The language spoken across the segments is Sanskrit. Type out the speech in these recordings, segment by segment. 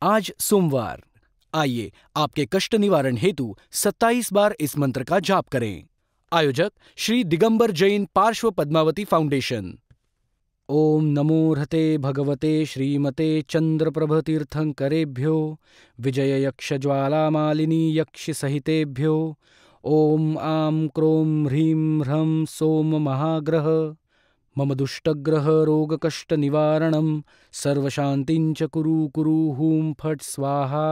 आज सोमवार। आइए आपके कष्ट निवारण हेतु 27 बार इस मंत्र का जाप करें। आयोजक श्री दिगंबर जैन पार्श्व पद्मावती फाउंडेशन। ओम नमो ह्रते भगवते श्रीमते चंद्रप्रभतीर्थंकरेभ्यो विजय यक्ष ज्वालामालिनी यक्षि सहितेभ्यो ओम आं क्रों ह्रीं ह्रं सोम महाग्रह मम दुष्टग्रह रोगकष्ट निवारणं सर्वशान्तिं च कुरु हूं फट् स्वाहा।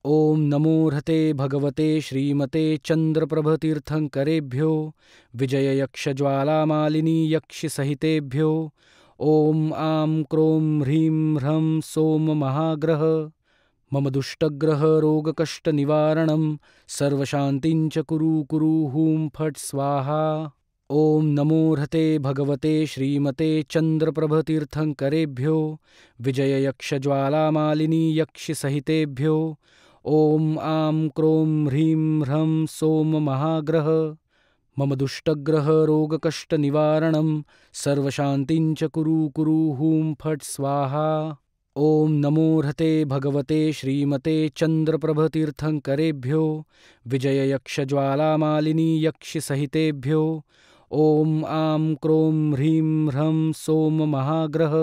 ओम नमो ह्रते भगवते श्रीमते चंद्रप्रभतीर्थंकरेभ्यो विजय यक्ष ज्वालामालिनी यक्षि सहितेभ्यो ओम आं क्रों ह्रीं ह्रं सोम महाग्रह मम दुष्टग्रह रोगकष्ट निवारणं सर्वशान्तिं च कुरु हूं फट् स्वाहा। ओम नमो ह्रते भगवते श्रीमते चंद्रप्रभतीर्थंकरेभ्यो विजय यक्ष ज्वालामालिनी यक्षि सहितेभ्यो ओम आं क्रों ह्रीं ह्रं सोम महाग्रह मम दुष्टग्रह रोगकष्ट निवारणं सर्वशान्तिं च कुरु हूं फट् स्वाहा। ओम नमो ह्रते भगवते श्रीमते चंद्रप्रभतीर्थंकरेभ्यो विजय यक्ष ज्वालामालिनी यक्षि सहितेभ्यो ओम आं क्रों ह्रीं ह्रं सोम महाग्रह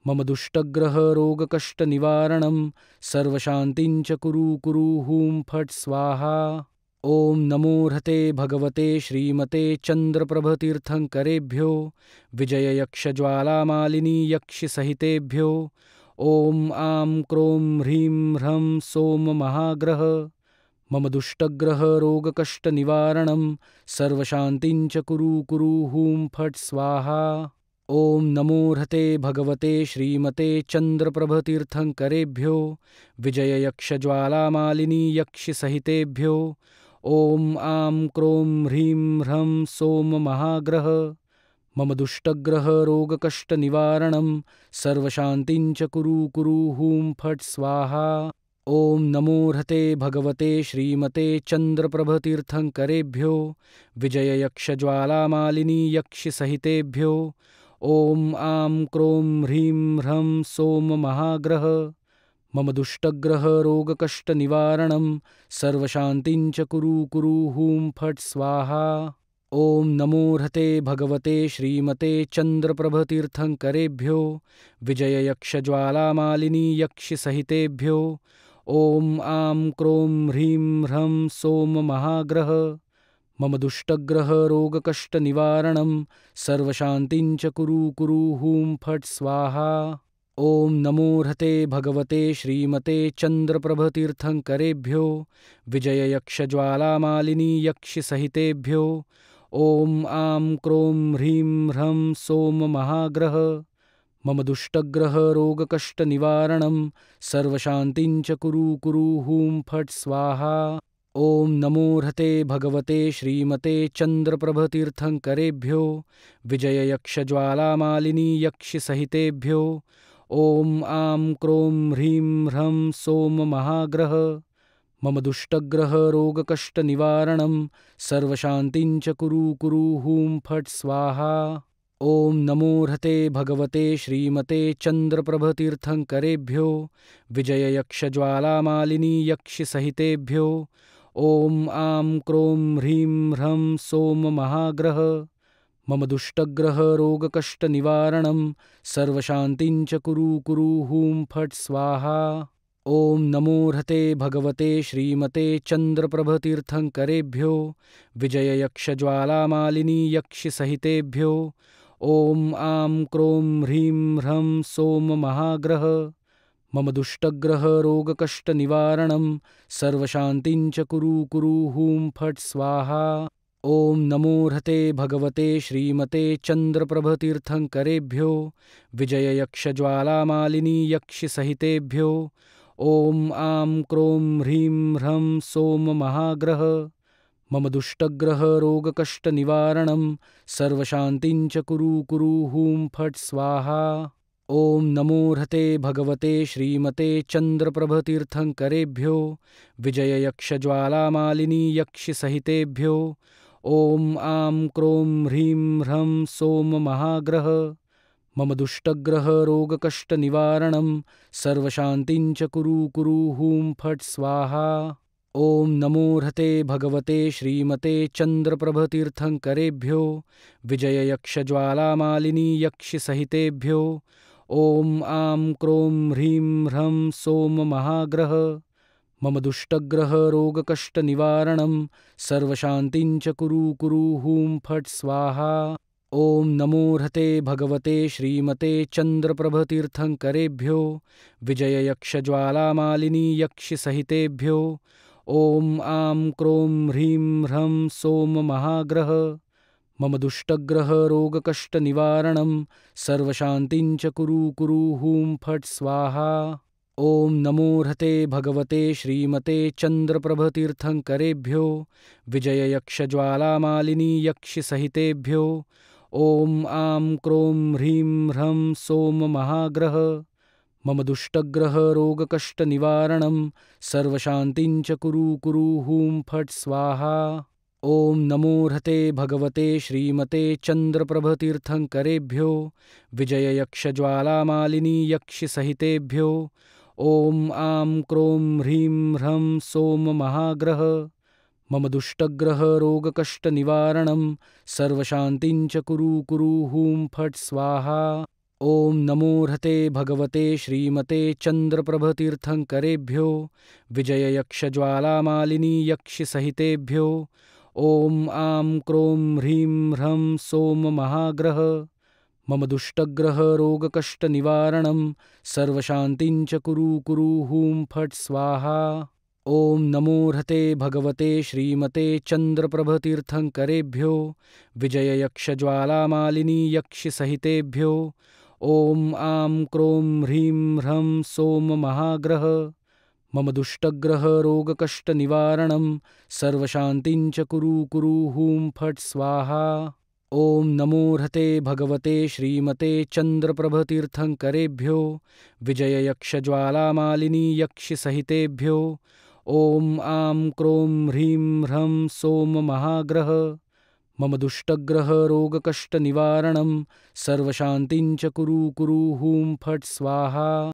मम दुष्टग्रह रोगकष्ट निवारणं सर्वशान्तिं च कुरु हूं फट् स्वाहा। ओम नमो ह्रते भगवते श्रीमते चंद्रप्रभतीर्थंकरेभ्यो विजय यक्ष ज्वालामालिनी यक्षि सहितेभ्यो ओम आं क्रों ह्रीं ह्रं सोम महाग्रह मम दुष्टग्रह रोगकष्ट निवारणं सर्वशान्तिं च कुरु हूं फट् स्वाहा। ओम नमो ह्रते भगवते श्रीमते चंद्रप्रभतीर्थंकरेभ्यो विजय यक्ष ज्वालामालिनी यक्षि सहितेभ्यो ओम आं क्रों ह्रीं ह्रं सोम महाग्रह मम दुष्टग्रह रोगकष्ट निवारणं सर्वशान्तिं च कुरु हूं फट् स्वाहा। ओम नमो ह्रते भगवते श्रीमते चंद्रप्रभतीर्थंकरेभ्यो विजय यक्ष ज्वालामालिनी यक्षि सहितेभ्यो ओम आं क्रों ह्रीं ह्रं सोम महाग्रह मम दुष्टग्रह रोगकष्ट निवारणं सर्वशान्तिं च कुरु हूं फट् स्वाहा। ओम नमो ह्रते भगवते श्रीमते चंद्रप्रभतीर्थंकरेभ्यो विजय यक्ष ज्वालामालिनी यक्षि सहितेभ्यो ओम आं क्रों ह्रीं ह्रं सोम महाग्रह मम दुष्टग्रह रोगकष्ट निवारणं सर्वशान्तिं च कुरु हूं फट् स्वाहा। ओम नमो ह्रते भगवते श्रीमते चंद्रप्रभतीर्थंकरेभ्यो विजय यक्ष ज्वालामालिनी यक्षि सहितेभ्यो ओम आं क्रों ह्रीं ह्रं सोम महाग्रह मम दुष्टग्रह रोगकष्ट निवारणं सर्वशान्तिं च कुरु हूं फट् स्वाहा। ओम नमो ह्रते भगवते श्रीमते चंद्रप्रभतीर्थंकरेभ्यो विजय यक्ष ज्वालामालिनी यक्षि सहितेभ्यो ओम आं क्रों ह्रीं ह्रं सोम महाग्रह मम दुष्टग्रह रोगकष्ट निवारणं सर्वशान्तिं च कुरु हूं फट् स्वाहा। ओम नमो ह्रते भगवते श्रीमते चंद्रप्रभतीर्थंकरेभ्यो विजय यक्ष ज्वालामालिनी यक्षि सहितेभ्यो ओम आं क्रों ह्रीं ह्रं सोम महाग्रह मम दुष्टग्रह रोगकष्ट निवारणं सर्वशान्तिं च कुरु हूं फट् स्वाहा। ओम नमो ह्रते भगवते श्रीमते चंद्रप्रभतीर्थंकरेभ्यो विजय यक्ष ज्वालामालिनी यक्षि सहितेभ्यो ओम आं क्रों ह्रीं ह्रं सोम महाग्रह मम दुष्टग्रह रोगकष्ट निवारणं सर्वशान्तिं च कुरु हूं फट् स्वाहा। ओम नमो ह्रते भगवते श्रीमते चंद्रप्रभतीर्थंकरेभ्यो विजय यक्ष ज्वालामालिनी यक्षि सहितेभ्यो ओम आं क्रों ह्रीं ह्रं सोम महाग्रह मम दुष्टग्रह रोगकष्ट निवारणं सर्वशान्तिं च कुरु हूं फट् स्वाहा। ओम नमो ह्रते भगवते श्रीमते चंद्रप्रभतीर्थंकरेभ्यो विजय यक्ष ज्वालामालिनी यक्षि सहितेभ्यो ओम आं क्रों ह्रीं ह्रं सोम महाग्रह मम दुष्टग्रहरोगकष्टनिवारणं सर्वशान्तिं च कुरु कुरु हूं फट् स्वाहा। ॐ नमो ह्रते भगवते श्रीमते चन्द्रप्रभतीर्थङ्करेभ्यो विजययक्षज्वालामालिनी यक्षिसहितेभ्यो ॐ आं क्रों ह्रीं ह्रं सोम महाग्रह। मम दुष्टग्रहरोगकष्टनिवारणं सर्वशान्तिं च कुरु कुरु हूं फट् स्वाहा। ॐ नमो ह्रते भगवते श्रीमते चन्द्रप्रभतीर्थङ्करेभ्यो विजययक्षज्वालामालिनी यक्षिसहितेभ्यो ॐ आं क्रों ह्रीं ह्रं सोम महाग्रह। मम दुष्टग्रहरोगकष्टनिवारणं सर्वशान्तिं च कुरु कुरु हूं फट् स्वाहा। ॐ नमो ह्रते भगवते श्रीमते चन्द्रप्रभतीर्थङ्करेभ्यो विजययक्षज्वालामालिनी यक्षिसहितेभ्यो ॐ आं क्रों ह्रीं ह्रं सोम महाग्रह। मम दुष्टग्रहरोगकष्टनिवारणं सर्वशान्तिं च कुरु कुरु हूं फट् स्वाहा। ॐ नमो ह्रते भगवते श्रीमते चन्द्रप्रभतीर्थङ्करेभ्यो विजययक्षज्वालामालिनी यक्षिसहितेभ्यो ॐ आं क्रों ह्रीं ह्रं सोम महाग्रह। मम दुष्टग्रहरोगकष्टनिवारणं सर्वशान्तिं च कुरु कुरु हूं फट् स्वाहा। ॐ नमो ह्रते भगवते श्रीमते चन्द्रप्रभतीर्थङ्करेभ्यो विजययक्षज्वालामालिनी यक्षिसहितेभ्यो ॐ आं क्रों ह्रीं ह्रं सोम महाग्रह। मम दुष्टग्रहरोगकष्टनिवारणं सर्वशान्तिं च कुरु कुरु हूं फट् स्वाहा। ॐ नमो ह्रते भगवते श्रीमते चन्द्रप्रभतीर्थङ्करेभ्यो विजययक्षज्वालामालिनी यक्षिसहितेभ्यो ॐ आं क्रों ह्रीं ह्रं सोम महाग्रह। मम दुष्टग्रहरोगकष्टनिवारणं सर्वशान्तिं च कुरु कुरु हूं फट् स्वाहा। ॐ नमो ह्रते भगवते श्रीमते चन्द्रप्रभतीर्थङ्करेभ्यो विजययक्षज्वालामालिनी यक्षिसहितेभ्यो ॐ आं क्रों ह्रीं ह्रं सोम महाग्रह। मम दुष्टग्रहरोगकष्टनिवारणं सर्वशान्तिं च कुरु कुरु हूं फट् स्वाहा।